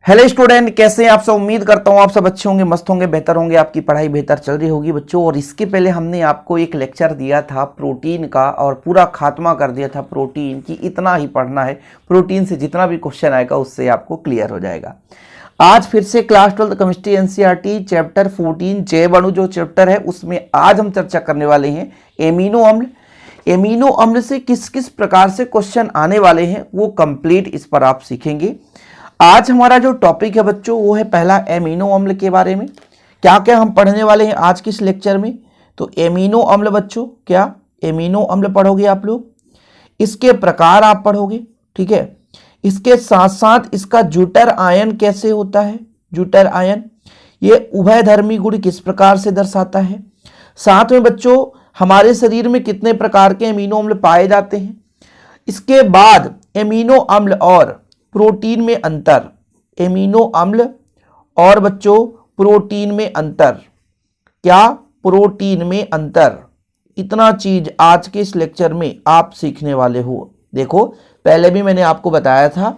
Hello student, कैसे हैं आप सब। उम्मीद करता हूं आप सब अच्छे होंगे, मस्त होंगे, बेहतर होंगे, आपकी पढ़ाई बेहतर चल रही होगी बच्चों। और इसके पहले हमने आपको एक लेक्चर दिया था प्रोटीन का और पूरा खात्मा कर दिया था प्रोटीन की। इतना ही पढ़ना है, प्रोटीन से जितना भी क्वेश्चन आएगा उससे आपको क्लियर हो जाएगा। आज फिर से क्लास 12 केमिस्ट्री एनसीईआरटी चैप्टर 14 जैव अणु जो चैप्टर है उसमें आज हम चर्चा करने वाले हैं एमिनो अम्ल। एमिनो अम्ल से किस किस प्रकार से क्वेश्चन आने वाले हैं वो कंप्लीट इस पर आप सीखेंगे। आज हमारा जो टॉपिक है बच्चों वो है पहला एमिनो अम्ल के बारे में। क्या क्या हम पढ़ने वाले हैं आज के इस लेक्चर में, तो एमिनो अम्ल बच्चों, क्या एमिनो अम्ल पढ़ोगे आप लोग, इसके प्रकार आप पढ़ोगे, ठीक है। इसके साथ साथ इसका ज्यूटर आयन कैसे होता है, ज्यूटर आयन ये उभयधर्मी गुण किस प्रकार से दर्शाता है। साथ में बच्चों हमारे शरीर में कितने प्रकार के एमिनो अम्ल पाए जाते हैं। इसके बाद एमिनो अम्ल और प्रोटीन में अंतर, एमिनो अम्ल और बच्चों प्रोटीन में अंतर, क्या प्रोटीन में अंतर, इतना चीज आज के इस लेक्चर में आप सीखने वाले हो। देखो पहले भी मैंने आपको बताया था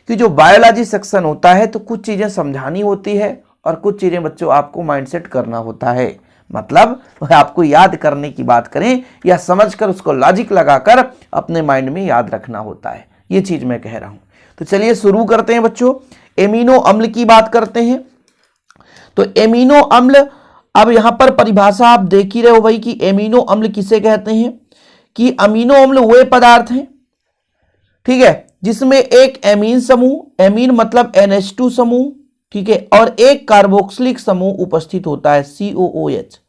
कि जो बायोलॉजी सेक्शन होता है तो कुछ चीजें समझानी होती है और कुछ चीजें बच्चों आपको माइंडसेट करना होता है। मतलब आपको याद करने की बात करें या समझकर उसको लॉजिक लगाकर अपने माइंड में याद रखना होता है, ये चीज मैं कह रहा हूं। तो चलिए शुरू करते हैं बच्चों, एमिनो अम्ल की बात करते हैं। तो एमिनो अम्ल, अब यहां पर परिभाषा आप देख ही रहे हो भाई कि एमिनो अम्ल किसे कहते हैं, कि अमीनो अम्ल वे पदार्थ हैं, ठीक है, जिसमें एक एमीन समूह, एमीन मतलब NH2 समूह, ठीक है, और एक कार्बोक्सिलिक समूह उपस्थित होता है COOH।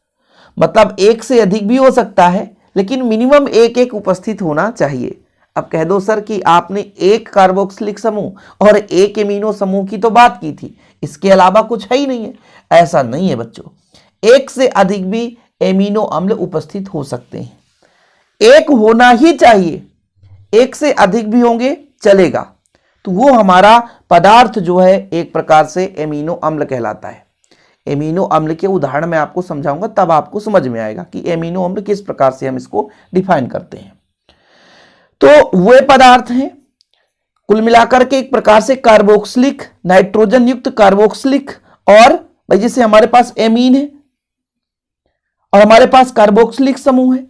मतलब एक से अधिक भी हो सकता है लेकिन मिनिमम एक एक उपस्थित होना चाहिए। अब कह दो सर कि आपने एक कार्बोक्सिलिक समूह और एक एमिनो समूह की तो बात की थी, इसके अलावा कुछ है ही नहीं है। ऐसा नहीं है बच्चों, एक से अधिक भी एमिनो अम्ल उपस्थित हो सकते हैं। एक होना ही चाहिए, एक से अधिक भी होंगे चलेगा, तो वो हमारा पदार्थ जो है एक प्रकार से एमिनो अम्ल कहलाता है। एमिनो अम्ल के उदाहरण मैं आपको समझाऊंगा, तब आपको समझ में आएगा कि एमिनो अम्ल किस प्रकार से हम इसको डिफाइन करते हैं। तो वे पदार्थ हैं कुल मिलाकर के एक प्रकार से कार्बोक्सिलिक, नाइट्रोजन युक्त कार्बोक्सिलिक, और भाई जैसे हमारे पास एमीन है और हमारे पास कार्बोक्सिलिक समूह है,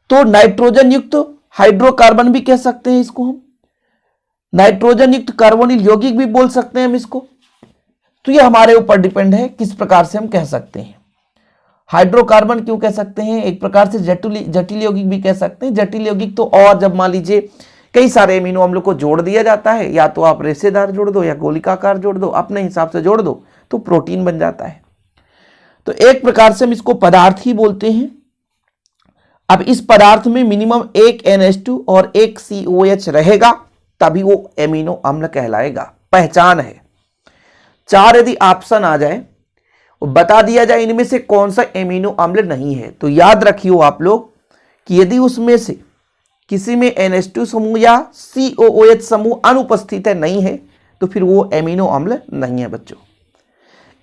तो नाइट्रोजन युक्त हाइड्रोकार्बन भी कह सकते हैं इसको हम, नाइट्रोजन युक्त कार्बोनिल यौगिक भी बोल सकते हैं हम इसको। तो ये हमारे ऊपर डिपेंड है किस प्रकार से हम कह सकते हैं। हाइड्रोकार्बन क्यों कह सकते हैं, एक प्रकार से जटिल यौगिक भी कह सकते हैं। जटिल यौगिक तो, और जब मान लीजिए कई सारे एमिनो अम्लों को जोड़ दिया जाता है, या तो आप रेशेदार जोड़ दो या गोलिकाकार जोड़ दो, अपने हिसाब से जोड़ दो तो प्रोटीन बन जाता है। तो एक प्रकार से हम इसको पदार्थ ही बोलते हैं। अब इस पदार्थ में मिनिमम एक NH2 और एक COH रहेगा तभी वो एमिनो अम्ल कहलाएगा। पहचान है, 4 यदि ऑप्शन आ जाए बता दिया जाए इनमें से कौन सा एमिनो अम्ल नहीं है, तो याद रखियो आप लोग कि यदि उसमें से किसी में NH2 समूह या COOH समूह अनुपस्थित है, नहीं है, तो फिर वो एमिनो अम्ल नहीं है बच्चों।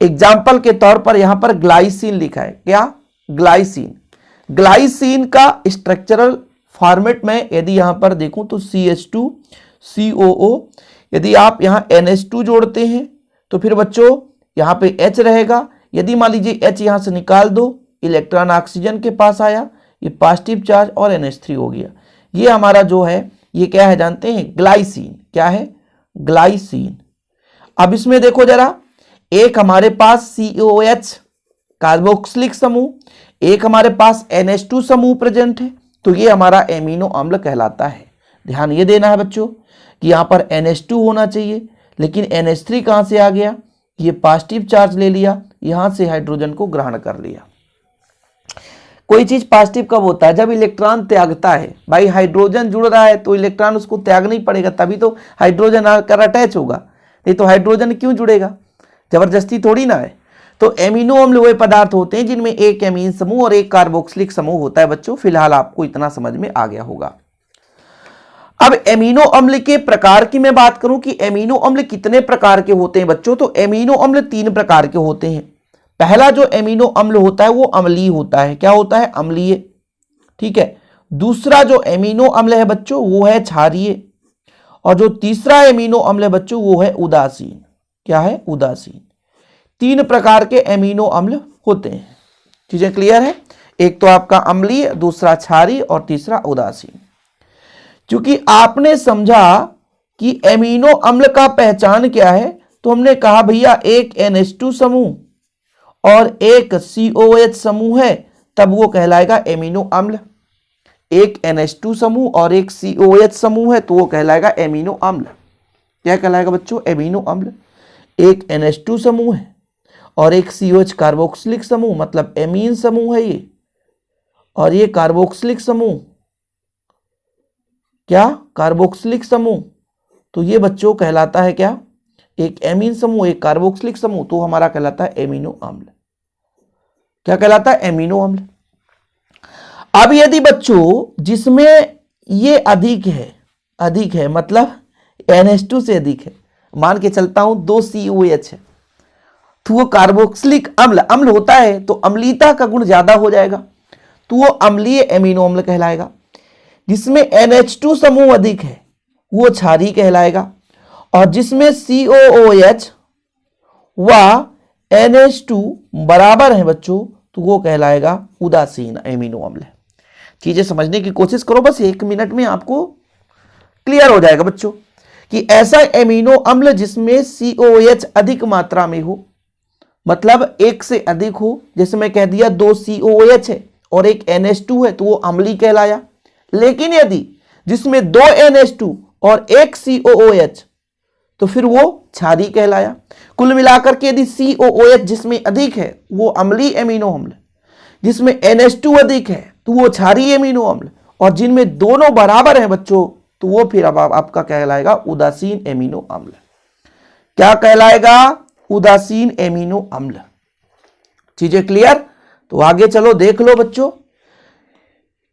एग्जाम्पल के तौर पर यहां पर ग्लाइसिन लिखा है, क्या ग्लाइसिन, ग्लाइसिन का स्ट्रक्चरल फॉर्मेट में यदि यहां पर देखूं तो CH2 COO, यदि आप यहां NH2 जोड़ते हैं तो फिर बच्चों यहां पे H रहेगा। यदि मान लीजिए H यहां से निकाल दो, इलेक्ट्रॉन ऑक्सीजन के पास आया, ये पॉजिटिव चार्ज और NH3 हो गया। ये हमारा जो है ये क्या है जानते हैं, ग्लाइसिन। क्या है, ग्लाइसिन। अब इसमें देखो जरा, एक हमारे पास COH कार्बोक्सिलिक समूह, एक हमारे पास NH2 समूह प्रेजेंट है, तो ये हमारा एमिनो अम्ल कहलाता है। ध्यान ये देना है बच्चों कि यहां पर NH2 होना चाहिए, लेकिन NH3 कहां से आ गया, ये पॉजिटिव चार्ज ले लिया, यहां से हाइड्रोजन को ग्रहण कर लिया। कोई चीज पॉजिटिव कब होता है, जब इलेक्ट्रॉन त्यागता है। भाई हाइड्रोजन जुड़ रहा है तो इलेक्ट्रॉन उसको त्याग नहीं पड़ेगा, तभी तो हाइड्रोजन आकर अटैच होगा, नहीं तो हाइड्रोजन क्यों जुड़ेगा, जबरदस्ती थोड़ी ना है। तो एमिनो अम्ल वे पदार्थ होते हैं जिनमें एक एमीन समूह और एक कार्बोक्सिलिक समूह होता है बच्चों। फिलहाल आपको इतना समझ में आ गया होगा। अब एमिनो अम्ल के प्रकार की मैं बात करूं कि एमिनो अम्ल कितने प्रकार के होते हैं बच्चों, तो एमिनो अम्ल 3 प्रकार के होते हैं। पहला जो एमिनो अम्ल होता है वो अम्लीय होता है, क्या होता है, अम्लीय, ठीक है। दूसरा जो एमिनो अम्ल है बच्चों वो है क्षारीय, और जो तीसरा एमिनो अम्ल है बच्चों वो है उदासीन। क्या है, उदासीन। 3 प्रकार के एमिनो अम्ल होते हैं। चीजें क्लियर है? एक तो आपका अम्लीय, दूसरा क्षारीय और तीसरा उदासीन। क्योंकि आपने समझा कि एमिनो अम्ल का पहचान क्या है, तो हमने कहा भैया एक NH2 समूह और एक COH समूह है, तब वो कहलाएगा एमिनो अम्ल। एक NH2 समूह और एक COH समूह है तो वो कहलाएगा एमिनो अम्ल। क्या कहलाएगा बच्चों? एमिनो अम्ल। एक NH2 समूह है और एक COH कार्बोक्सिलिक समूह, मतलब एमीन समूह है ये, और ये कार्बोक्सिलिक समूह, क्या, कार्बोक्सिलिक समूह, तो ये बच्चों कहलाता है क्या, एक एमीन समूह, एक कार्बोक्सिलिक समूह, तो हमारा कहलाता है एमिनो अम्ल। क्या कहलाता है? एमिनो अम्ल। अब यदि बच्चों जिसमें ये अधिक है मतलब NH2 से अधिक है, मान के चलता हूं 2 COH है, तो वो कार्बोक्सिलिक अम्ल होता है तो अम्लीयता का गुण ज्यादा हो जाएगा, तो वो अम्लीय एमिनो अम्ल कहलाएगा। जिसमें NH2 समूह अधिक है वो क्षारीय कहलाएगा, और जिसमें COOH व NH2 बराबर है बच्चों, तो वो कहलाएगा उदासीन एमिनो अम्ल। चीजें समझने की कोशिश करो, बस 1 मिनट में आपको क्लियर हो जाएगा बच्चों कि ऐसा एमिनो अम्ल जिसमें COH अधिक मात्रा में हो, मतलब एक से अधिक हो, जैसे मैं कह दिया 2 COH है और एक NH2 है तो वो अम्लीय कहलाया। लेकिन यदि जिसमें 2 NH2 और एक COOH तो फिर वो क्षारीय कहलाया। कुल मिलाकर के यदि COOH जिसमें अधिक है वो अम्लीय एमिनो अम्ल, जिसमें NH2 अधिक है तो वो क्षारीय एमिनो अम्ल, और जिनमें दोनों बराबर हैं बच्चों तो वो फिर अब आपका कहलाएगा उदासीन एमिनो अम्ल। क्या कहलाएगा? उदासीन एमिनो अम्ल। चीजें क्लियर? तो आगे चलो देख लो बच्चों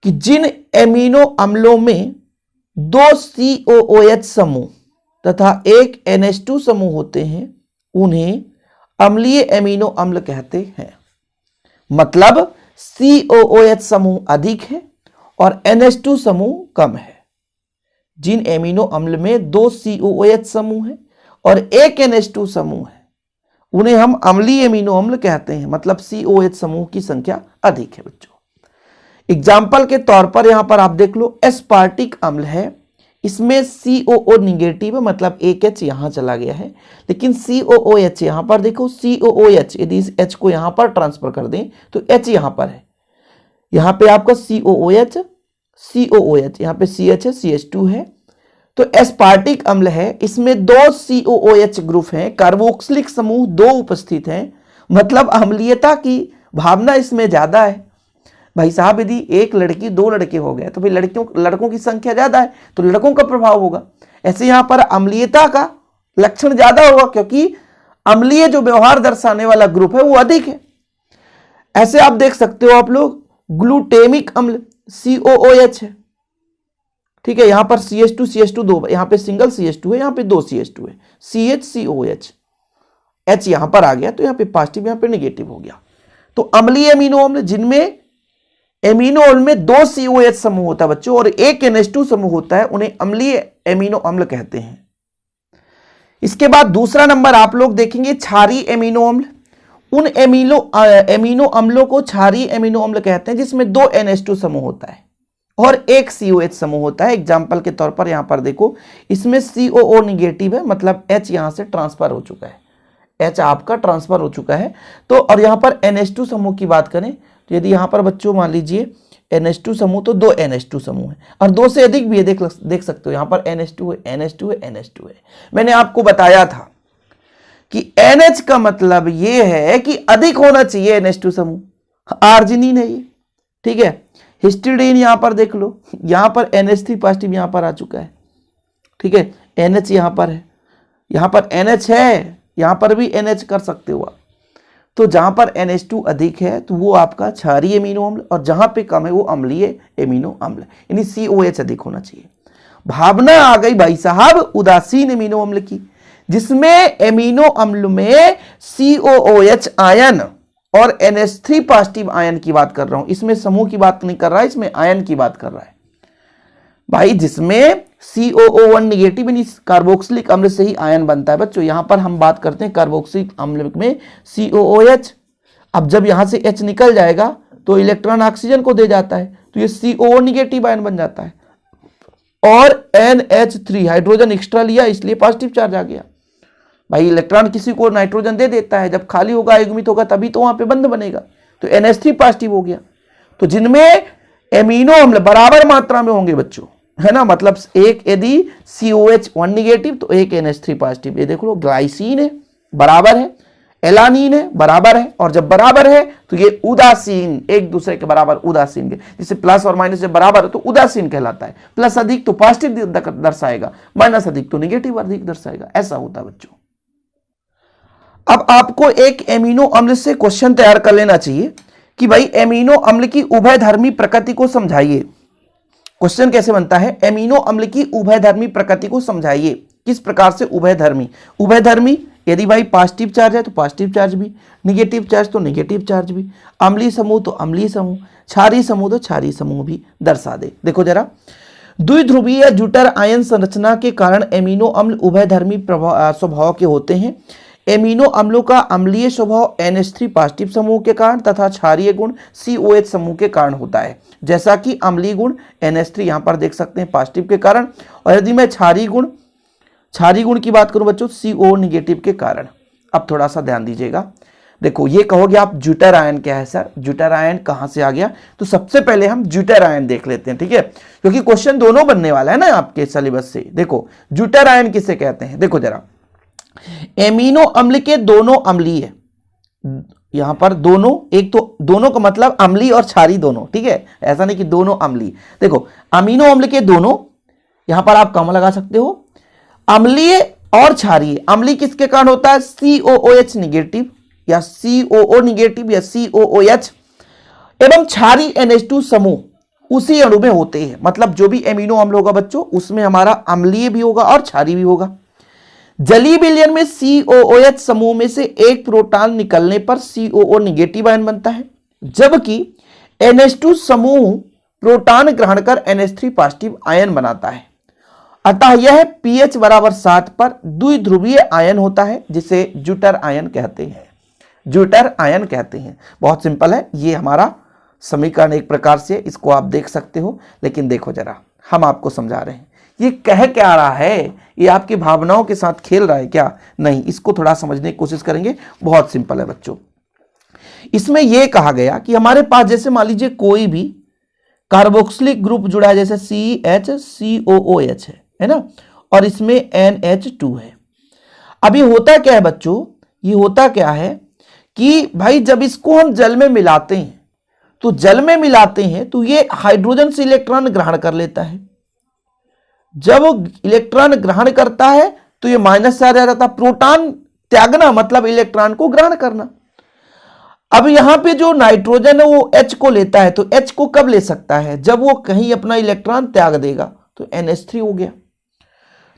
कि जिन एमिनो अम्लों में 2 COOH समूह तथा एक NH2 समूह होते हैं उन्हें अम्लीय एमिनो अम्ल कहते हैं। मतलब COOH समूह अधिक है और NH2 समूह कम है। जिन एमिनो अम्ल में 2 COOH समूह है और एक NH2 समूह है उन्हें हम अम्लीय एमिनो अम्ल कहते हैं, मतलब COH समूह की संख्या अधिक है बच्चों। एग्जाम्पल के तौर पर यहां पर आप देख लो, एस्पार्टिक अम्ल है, इसमें COO निगेटिव है, मतलब एक H यहां चला गया है, लेकिन COOH यहां पर देखो COOH, यदि इस H को यहां पर ट्रांसफर कर दें तो H यहां पर है, यहां पे आपका COOH यहां पे CH है, CH2 है, तो एस्पार्टिक अम्ल है, इसमें 2 COOH ग्रुप हैं, कार्बोक्सिलिक समूह 2 उपस्थित हैं, मतलब अम्लीयता की भावना इसमें ज्यादा है। भाई साहब यदि एक लड़की 2 लड़के हो गए तो भाई लड़कों की संख्या ज्यादा है तो लड़कों का प्रभाव होगा। ऐसे यहां पर अम्लीयता का लक्षण ज्यादा होगा क्योंकि अम्लीय जो व्यवहार दर्शाने वाला ग्रुप है वो अधिक है। ऐसे आप देख सकते हो आप लोग ग्लूटेमिक अम्ल COOH है, ठीक है, यहां पर CH2 2, यहां पे सिंगल CH2 है, यहां पे 2 CH2 है, CH H यहां पर आ गया तो यहां पे पॉजिटिव यहां पे नेगेटिव हो गया। तो अम्लीय एमिनो अम्ल जिनमें एमिनो अम्ल में 2 COH समूह होता है बच्चों और एक NH2 समूह होता है उन्हें अम्लीय एमिनो अम्ल कहते हैं। इसके बाद दूसरा नंबर आप लोग देखेंगे क्षारीय एमिनो अम्ल। उन एमिनो अम्लों को क्षारीय एमिनो अम्ल कहते हैं जिसमें 2 NH2 समूह होता है और एक COH समूह होता है। एग्जाम्पल के तौर पर यहां पर देखो, इसमें COO निगेटिव है, मतलब H यहां से ट्रांसफर हो चुका है, H आपका ट्रांसफर हो चुका है। तो और यहां पर NH2 समूह की बात करें तो यदि यहां पर बच्चों मान लीजिए NH2 समूह तो 2 NH2 समूह है और 2 से अधिक भी है, देख सकते हो यहां पर NH2 है, NH2 है, NH2 है। मैंने आपको बताया था कि NH का मतलब ये है कि अधिक होना चाहिए NH2 समूह, आर्जिनिन है ये, ठीक है। हिस्टिडीन यहां पर देख लो, यहां पर NH3 पॉजिटिव यहां पर आ चुका है, ठीक है, NH यहां पर है, यहां पर NH है, यहां पर भी NH कर सकते हो आप। तो जहां पर NH2 अधिक है तो वो आपका क्षारीय एमिनो अम्ल और जहां पे कम है वो अम्लीय एमिनो अम्ल, यानी COH अधिक होना चाहिए। भावना आ गई भाई साहब उदासीन एमिनो अम्ल की, जिसमें एमिनो अम्ल में COOH आयन और NH3 पॉजिटिव आयन की बात कर रहा हूं, इसमें समूह की बात नहीं कर रहा है, इसमें आयन की बात कर रहा है। भाई जिसमें COO1 निगेटिव यानी कार्बोक्सिलिक अम्ल से ही आयन बनता है बच्चों। यहां पर हम बात करते हैं कार्बोक्सिलिक अम्ल में COOH। अब जब यहां से H निकल जाएगा तो इलेक्ट्रॉन ऑक्सीजन को दे जाता है, तो ये COO निगेटिव आयन बन जाता है। और NH3 हाइड्रोजन एक्स्ट्रा लिया इसलिए पॉजिटिव चार्ज आ गया। भाई इलेक्ट्रॉन किसी को नाइट्रोजन दे देता है, जब खाली होगा आयुग्मित होगा तभी तो वहां पे बंध बनेगा, तो NH3 पॉजिटिव हो गया। तो जिनमें एमिनो अम्ल बराबर मात्रा में होंगे बच्चों, है ना, मतलब एक यदि COH1 निगेटिव तो एक NH3 पॉजिटिव। ये देख लो ग्लाइसिन है बराबर है, एलानीन है बराबर है, और जब बराबर है तो ये उदासीन, एक दूसरे के बराबर उदासीन के, जिससे प्लस और माइनस जब बराबर है तो उदासीन कहलाता है। प्लस अधिक तो पॉजिटिव दर्शाएगा, माइनस अधिक तो निगेटिव अधिक दर्शाएगा, ऐसा होता है बच्चों। अब आपको एक एमिनो अम्ल से क्वेश्चन तैयार कर लेना चाहिए कि भाई एमिनो अम्ल की उभयधर्मी प्रकृति को समझाइए। क्वेश्चन कैसे बनता है, एमिनो अम्ल की उभयधर्मी प्रकृति को समझाइए। किस प्रकार से उभयधर्मी? उभयधर्मी यदि भाई पॉजिटिव चार्ज है तो पॉजिटिव चार्ज भी, निगेटिव चार्ज तो निगेटिव चार्ज भी, अम्लीय समूह तो अम्लीय समूह, क्षारीय समूह तो क्षारीय समूह भी दर्शा दे। देखो जरा, द्विध्रुवीय ज्यूटर आयन संरचना के कारण एमिनो अम्ल उभयधर्मी स्वभाव के होते हैं। एमिनो अम्लों का अम्लीय स्वभाव NH3 पॉजिटिव समूह के कारण तथा क्षारीय गुण COH समूह के कारण होता है। जैसा कि अम्लीय गुण NH3 यहां पर देख सकते हैं पॉजिटिव के कारण, और यदि मैं क्षारीय गुण की बात करूं बच्चों CO निगेटिव के कारण। अब थोड़ा सा ध्यान दीजिएगा, देखो ये कहोगे आप ज्यूटर आयन क्या है सर, ज्यूटर आयन कहां से आ गया, तो सबसे पहले हम ज्यूटर आयन देख लेते हैं, ठीक है, क्योंकि क्वेश्चन दोनों बनने वाला है ना आपके सिलेबस से। देखो ज्यूटर आयन किसे कहते हैं, देखो जरा, एमिनो अम्ल के दोनों अम्लीय, यहां पर दोनों, एक तो दोनों का मतलब अम्लीय और क्षारीय दोनों, ठीक है, ऐसा नहीं कि दोनों अम्लीय। देखो अमीनो अम्ल के दोनों, यहां पर आप कॉमा लगा सकते हो, अम्लीय और क्षारीय। अम्लीय किसके कारण होता है, COOH निगेटिव या COO निगेटिव या COOH, एवं क्षारीय NH2 समूह उसी अणु में होते हैं। मतलब जो भी एमिनो अम्ल होगा बच्चों उसमें हमारा अम्लीय भी होगा और क्षारीय भी होगा। जलीय विलयन में COOH समूह में से एक प्रोटॉन निकलने पर COO निगेटिव आयन बनता है, जबकि NH2 समूह प्रोटॉन ग्रहण कर NH3 पॉजिटिव आयन बनाता है। अतः यह pH बराबर 7 पर द्विध्रुवीय आयन होता है, जिसे ज्यूटर आयन कहते हैं। ज्यूटर आयन कहते हैं, बहुत सिंपल है, ये हमारा समीकरण एक प्रकार से, इसको आप देख सकते हो। लेकिन देखो जरा, हम आपको समझा रहे हैं, ये कह क्या रहा है, ये आपकी भावनाओं के साथ खेल रहा है क्या? नहीं, इसको थोड़ा समझने की कोशिश करेंगे। बहुत सिंपल है बच्चों, इसमें यह कहा गया कि हमारे पास जैसे मान लीजिए कोई भी कार्बोक्सिलिक ग्रुप जुड़ा है, जैसे CHCOOH है ना, और इसमें NH2 है। अब ये होता क्या है बच्चों, ये होता क्या है कि भाई जब इसको हम जल में मिलाते हैं, तो जल में मिलाते हैं तो ये हाइड्रोजन से इलेक्ट्रॉन ग्रहण कर लेता है। जब इलेक्ट्रॉन ग्रहण करता है तो ये माइनस चार्ज आ जाता है। प्रोटॉन त्यागना मतलब इलेक्ट्रॉन को ग्रहण करना। अब यहां पे जो नाइट्रोजन है वो H को लेता है, तो H को कब ले सकता है, जब वो कहीं अपना इलेक्ट्रॉन त्याग देगा, तो NH3 हो गया।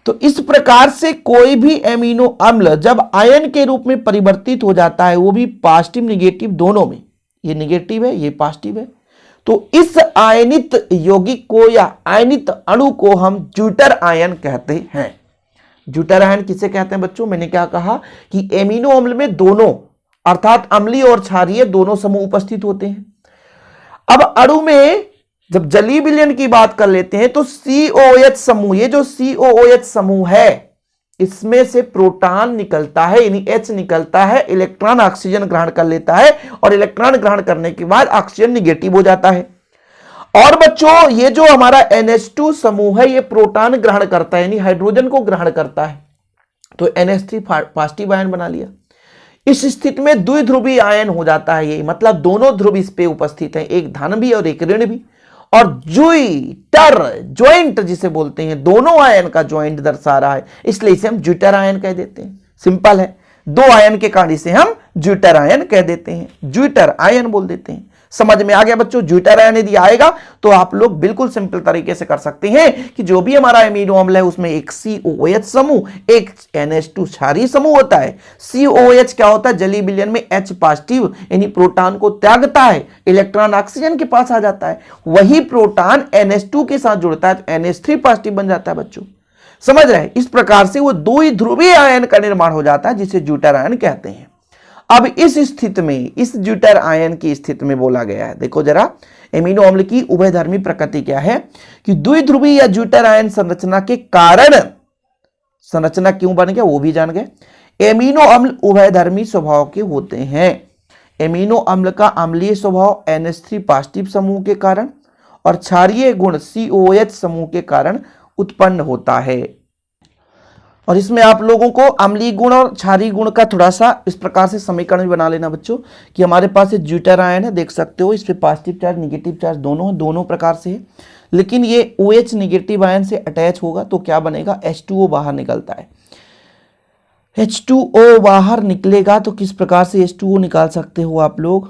तो इस प्रकार से कोई भी एमिनो अम्ल जब आयन के रूप में परिवर्तित हो जाता है, वो भी पॉजिटिव निगेटिव दोनों में, ये निगेटिव है ये पॉजिटिव है, तो इस आयनित यौगिक को या आयनित अणु को हम ज्यूटर आयन कहते हैं। ज्यूटर आयन किसे कहते हैं बच्चों, मैंने क्या कहा कि एमिनो अम्ल में दोनों अर्थात अम्लीय और क्षारीय दोनों समूह उपस्थित होते हैं। अब अणु में जब जलीय विलयन की बात कर लेते हैं तो COOH समूह, ये जो COOH समूह है इसमें से प्रोटॉन निकलता है, यानी H निकलता है, इलेक्ट्रॉन ऑक्सीजन ग्रहण कर लेता है, और इलेक्ट्रॉन ग्रहण करने के बाद ऑक्सीजन निगेटिव हो जाता है। और बच्चों ये जो हमारा NH2 समूह है ये प्रोटॉन ग्रहण करता है, यानी हाइड्रोजन को ग्रहण करता है, तो NH3 पॉजिटिव आयन बना लिया। इस स्थिति में द्विध्रुवीय आयन हो जाता है ये, मतलब दोनों ध्रुव इस पे उपस्थित हैं, एक धन भी और एक ऋण भी। और ज्यूटर ज्वाइंट जिसे बोलते हैं, दोनों आयन का ज्वाइंट दर्शा रहा है, इसलिए इसे हम ज्यूटर आयन कह देते हैं। सिंपल है, दो आयन के कारण इसे हम ज्यूटर आयन कह देते हैं, ज्यूटर आयन बोल देते हैं। समझ में आ गया बच्चों? ज्यूटर आयन यदि आएगा तो आप लोग बिल्कुल सिंपल तरीके से कर सकते हैं कि जो भी हमारा एमिनो अम्ल है उसमें एक COH समूह, एक NH2 क्षारीय समूह होता है। COH क्या होता है? जलीय विलयन में H पॉजिटिव यानी प्रोटॉन को त्यागता है, इलेक्ट्रॉन ऑक्सीजन के पास आ जाता है। वही प्रोटॉन NH2 के साथ जुड़ता है तो NH3 पॉजिटिव बन जाता है बच्चों। समझ रहे हैं? इस प्रकार से वो द्विध्रुवीय आयन का निर्माण हो जाता है जिसे ज्यूटर आयन कहते हैं। अब इस स्थिति में, इस ज्यूटर आयन की स्थिति में बोला गया है, देखो जरा, एमिनो अम्ल की उभयधर्मी प्रकृति क्या है कि द्विध्रुवीय या ज्यूटर आयन संरचना के कारण, संरचना क्यों बन गया वो भी जान गए। एमिनो अम्ल उभयधर्मी स्वभाव के होते हैं। एमिनो अम्ल का अम्लीय स्वभाव NH3 पॉजिटिव समूह के कारण और क्षारीय गुण COH समूह के कारण उत्पन्न होता है। और इसमें आप लोगों को अम्लीय गुण और क्षारीय गुण का थोड़ा सा इस प्रकार से समीकरण भी बना लेना बच्चों कि हमारे पास एक ज्यूटर आयन है, देख सकते हो, इस पे पॉजिटिव चार्ज नेगेटिव चार्ज दोनों है, दोनों प्रकार से है, लेकिन ये OH नेगेटिव आयन से अटैच होगा तो क्या बनेगा? H2O बाहर निकलता है। H2O बाहर निकलेगा तो किस प्रकार से H2O निकाल सकते हो आप लोग?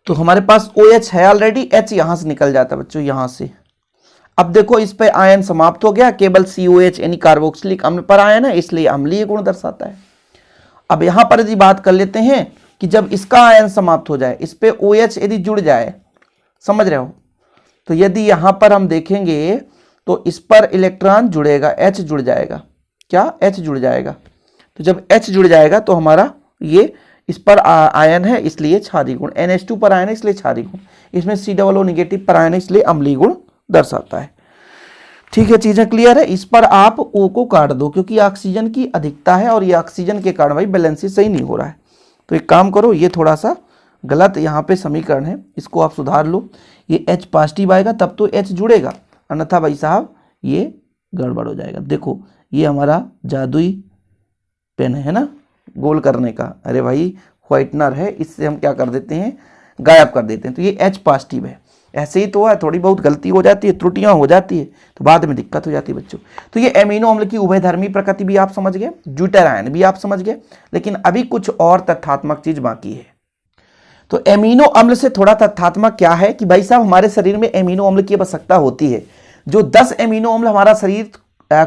तो हमारे पास OH है ऑलरेडी, H यहां से निकल जाता है बच्चों, यहां से। अब देखो इस पे आयन समाप्त हो गया, केवल COH यानी कार्बोक्सिलिक अम्ल पर आयन है, इसलिए अम्लीय गुण दर्शाता है। अब यहां पर यदि बात कर लेते हैं कि जब इसका आयन समाप्त हो जाए, इस पे OH यदि जुड़ जाए, समझ रहे हो, तो यदि यहां पर हम देखेंगे तो इस पर इलेक्ट्रॉन जुड़ेगा, H जुड़ जाएगा। क्या? H जुड़ जाएगा। तो जब H जुड़ जाएगा तो हमारा ये इस पर आयन है इसलिए क्षारीय गुण, NH2 पर आयन है इसलिए क्षारीय गुण, इसमें COO नेगेटिव पर आयन है इसलिए अम्लीय गुण दर्शाता है। ठीक है, चीजें क्लियर है? इस पर आप O को काट दो क्योंकि ऑक्सीजन की अधिकता है और ये ऑक्सीजन के कारण भाई बैलेंस सही नहीं हो रहा है। तो एक काम करो, ये थोड़ा सा गलत यहाँ पे समीकरण है, इसको आप सुधार लो। ये H पॉजिटिव आएगा तब तो H जुड़ेगा, अन्यथा भाई साहब ये गड़बड़ हो जाएगा। देखो ये हमारा जादुई पेन है ना, गोल करने का। अरे भाई व्हाइटनर है, इससे हम क्या कर देते हैं? गायब कर देते हैं। तो ये H पॉजिटिव है, ऐसे ही तो है, थोड़ी बहुत गलती हो जाती है, त्रुटियां हो जाती है तो बाद में दिक्कत हो जाती है बच्चों। तो ये एमिनो अम्ल की उभयधर्मी प्रकृति भी आप समझ गए, ज्यूटर आयन भी आप समझ गए, लेकिन अभी कुछ और तथ्यात्मक चीज बाकी है। तो एमिनो अम्ल से थोड़ा तथ्यात्मक क्या है कि भाई साहब हमारे शरीर में एमिनो अम्ल की आवश्यकता होती है। जो 10 एमिनो अम्ल हमारा शरीर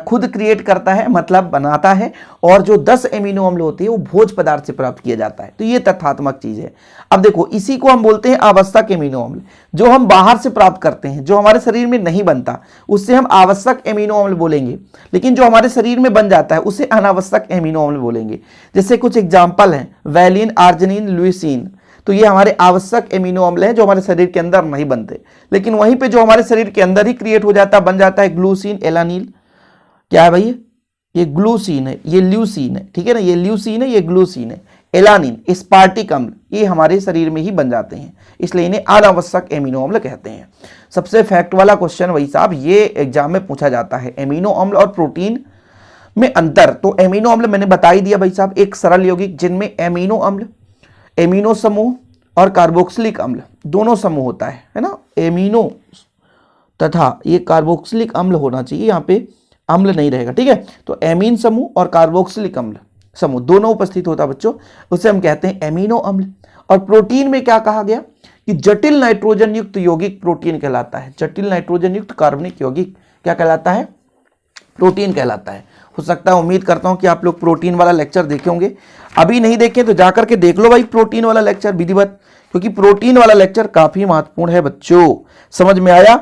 खुद क्रिएट करता है, मतलब बनाता है, और जो 10 एमिनो अम्ल होते हैं वो भोज्य पदार्थ से प्राप्त किया जाता है। तो ये तथ्यात्मक चीज है। अब देखो इसी को हम बोलते हैं आवश्यक एमिनो अम्ल। जो हम बाहर से प्राप्त करते हैं, जो हमारे शरीर में नहीं बनता, उससे हम आवश्यक एमिनो अम्ल बोलेंगे, लेकिन जो हमारे शरीर में बन जाता है उसे अनावश्यक एमिनो अम्ल बोलेंगे। जैसे कुछ एग्जाम्पल हैं, वैलिन, आर्जिनिन, ल्यूसीन। तो ये हमारे आवश्यक एमिनो अम्ल हैं जो हमारे शरीर के अंदर नहीं बनते, लेकिन वहीं पे जो हमारे शरीर के अंदर ही क्रिएट हो जाता, बन जाता है, ग्लूसीन, एलानिल। क्या है भाई? ये ग्लूसीन है, ये ल्यूसीन है, ठीक है ना, ये ल्यूसीन है, ये ग्लूसीन है, एलानिन, स्पार्टिक अम्ल, ये हमारे शरीर में ही बन जाते हैं, इसलिए इन्हें अनावश्यक एमिनो अम्ल कहते हैं। सबसे फैक्ट वाला क्वेश्चन भाई साहब ये एग्जाम में पूछा जाता है, एमिनो अम्ल और प्रोटीन में अंतर। तो एमिनो अम्ल मैंने बता ही दिया भाई साहब, एक सरल यौगिक जिनमें एमिनो अम्ल, एमिनो समूह और कार्बोक्सिलिक अम्ल दोनों समूह होता है ना। एमिनो तथा ये कार्बोक्सिलिक अम्ल होना चाहिए, यहाँ पे अम्ल नहीं रहेगा, ठीक है। तो एमीन समूह और कार्बोक्सिलिक अम्ल समूह दोनों उपस्थित होता है बच्चों, उसे हम कहते हैं एमिनो अम्ल। और प्रोटीन में क्या कहा गया कि जटिल नाइट्रोजन युक्त यौगिक प्रोटीन कहलाता है। जटिल नाइट्रोजन युक्त कार्बनिक यौगिक क्या कहलाता है? प्रोटीन कहलाता है। हो सकता है, उम्मीद करता हूं कि आप लोग प्रोटीन वाला लेक्चर देखे होंगे, अभी नहीं देखे तो जाकर के देख लो भाई प्रोटीन वाला लेक्चर विधिवत, क्योंकि प्रोटीन वाला लेक्चर काफी महत्वपूर्ण है बच्चों। समझ में आया?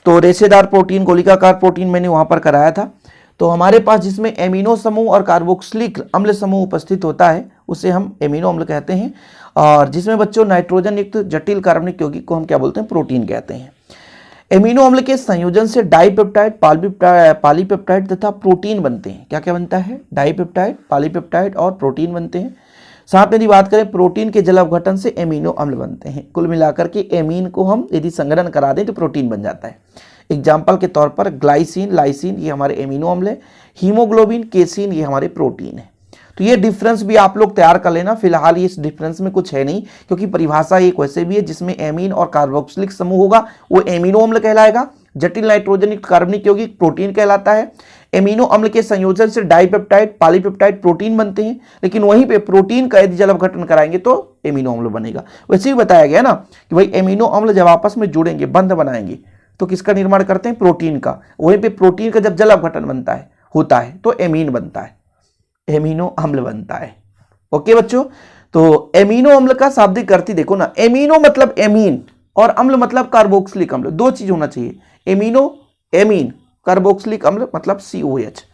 तो रेशेदार प्रोटीन, गोलिकाकार प्रोटीन मैंने वहां पर कराया था। तो हमारे पास जिसमें एमिनो समूह और कार्बोक्सिलिक अम्ल समूह उपस्थित होता है उसे हम एमिनो अम्ल कहते हैं, और जिसमें बच्चों नाइट्रोजन युक्त जटिल कार्बनिक यौगिक को हम क्या बोलते हैं? प्रोटीन कहते हैं। एमिनो अम्ल के संयोजन से डाइपेप्टाइड, पॉलीपेप्टाइड तथा प्रोटीन बनते हैं। क्या क्या बनता है? डाइपेप्टाइड, पॉलीपेप्टाइड और प्रोटीन बनते हैं। साथ में यदि बात करें प्रोटीन के जल अवघटन से एमिनो अम्ल बनते हैं। कुल मिलाकर के एमीन को हम यदि संग्रहण करा दें तो प्रोटीन बन जाता है। एग्जाम्पल के तौर पर ग्लाइसिन, लाइसिन ये हमारे एमिनो अम्ल है, हीमोग्लोबिन, केसिन ये हमारे प्रोटीन है। तो ये डिफरेंस भी आप लोग तैयार कर लेना। फिलहाल इस डिफरेंस में कुछ है नहीं, क्योंकि परिभाषा एक वैसे भी है जिसमें एमीन और कार्बोक्सिलिक समूह होगा वो एमिनो अम्ल कहलाएगा। जटिल नाइट्रोजन युक्त कार्बनिक यौगिक प्रोटीन कहलाता है। एमिनो अम्ल के संयोजन से डाइपेप्टाइड, पॉलीपेप्टाइड, प्रोटीन बनते हैं, लेकिन वहीं पे प्रोटीन का यदि जल अपघटन कराएंगे तो एमिनो अम्ल बनेगा। वैसे ही बताया गया ना कि भाई एमिनो अम्ल जब आपस में जुड़ेंगे, बंध बनाएंगे, तो किसका निर्माण करते हैं? प्रोटीन का। वहीं पे प्रोटीन का जब जल अपघटन होता है तो एमीन बनता है, एमिनो अम्ल बनता है। ओके बच्चों, तो एमिनो अम्ल का शाब्दिक अर्थ देखो ना, एमिनो मतलब एमीन और अम्ल मतलब कार्बोक्सिलिक अम्ल, दो चीज होना चाहिए, एमिनो एमीन, कार्बोक्सिलिक अम्ल मतलब COH।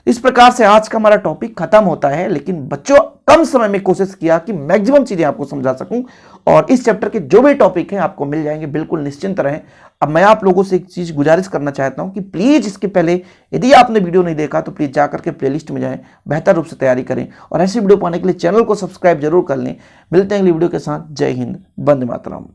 इस प्रकार से आज का हमारा टॉपिक खत्म होता है, लेकिन बच्चों कम समय में कोशिश किया कि मैक्सिमम चीजें आपको समझा सकूं और इस चैप्टर के जो भी टॉपिक हैं आपको मिल जाएंगे, बिल्कुल निश्चिंत रहें। अब मैं आप लोगों से एक चीज गुजारिश करना चाहता हूं कि प्लीज इसके पहले यदि आपने वीडियो नहीं देखा तो प्लीज जाकर के प्लेलिस्ट में जाएं, बेहतर रूप से तैयारी करें और ऐसी वीडियो पाने के लिए चैनल को सब्सक्राइब जरूर कर लें। मिलते हैं अगली वीडियो के साथ। जय हिंद, वंदे मातरम।